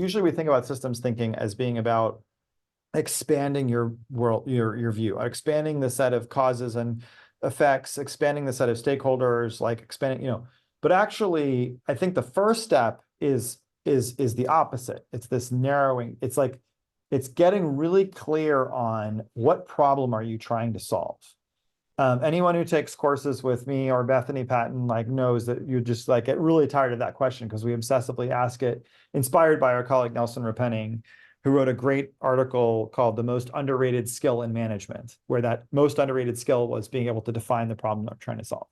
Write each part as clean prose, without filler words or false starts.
usually we think about systems thinking as being about expanding your world, your view, expanding the set of causes and effects, expanding the set of stakeholders, like expanding, but actually, I think the first step is the opposite. It's this narrowing. It's like it's getting really clear on what problem are you trying to solve. Anyone who takes courses with me or Bethany Patton like knows that you just like get really tired of that question because we obsessively ask it, inspired by our colleague Nelson Repenning, who wrote a great article called The Most Underrated Skill in Management, where that most underrated skill was being able to define the problem they're trying to solve.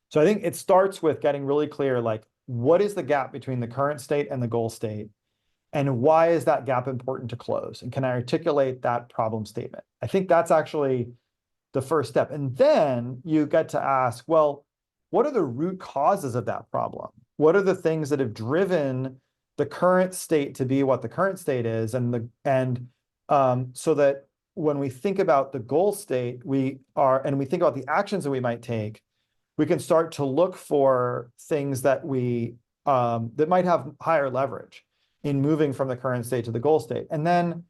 So I think it starts with getting really clear, like, what is the gap between the current state and the goal state? And why is that gap important to close? And can I articulate that problem statement? I think that's actually the first step. And then you get to ask, well, what are the root causes of that problem? What are the things that have driven the current state to be what the current state is? So that when we think about the goal state, we think about the actions that we might take, we can start to look for things that that might have higher leverage in moving from the current state to the goal state. And then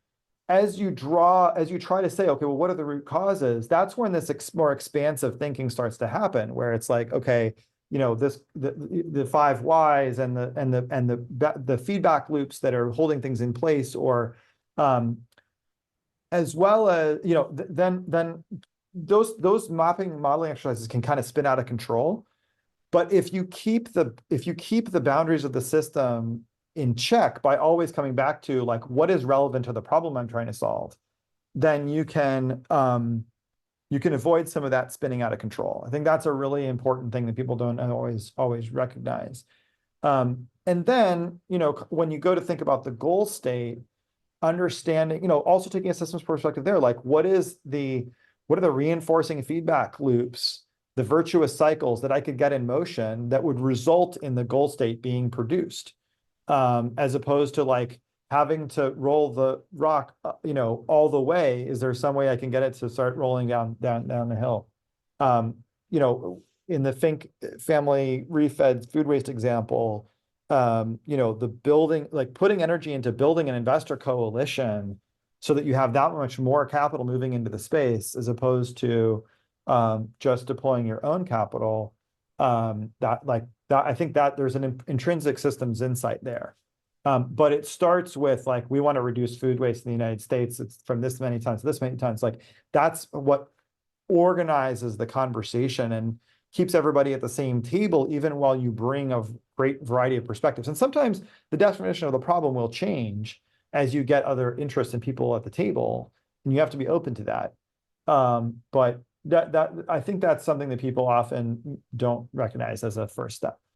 as you try to say, okay, well, what are the root causes? That's when this more expansive thinking starts to happen, where it's like, okay, the five whys and the feedback loops that are holding things in place, or as well as then those modeling exercises can kind of spin out of control. But if you keep the boundaries of the system in check by always coming back to like what is relevant to the problem I'm trying to solve, then you can avoid some of that spinning out of control. I think that's a really important thing that people don't always recognize. And then, when you go to think about the goal state, understanding, also taking a systems perspective there, like what are the reinforcing feedback loops, the virtuous cycles that I could get in motion that would result in the goal state being produced, as opposed to like having to roll the rock, all the way. Is there some way I can get it to start rolling down the hill? In the Fink family refed food waste example, the building, like putting energy into building an investor coalition so that you have that much more capital moving into the space as opposed to just deploying your own capital. I think that there's an intrinsic systems insight there. But it starts with like, we want to reduce food waste in the United States. It's from this many tons to this many tons. Like that's what organizes the conversation and keeps everybody at the same table, even while you bring a great variety of perspectives. And sometimes the definition of the problem will change as you get other interests and people at the table, and you have to be open to that. But I think that's something that people often don't recognize as a first step.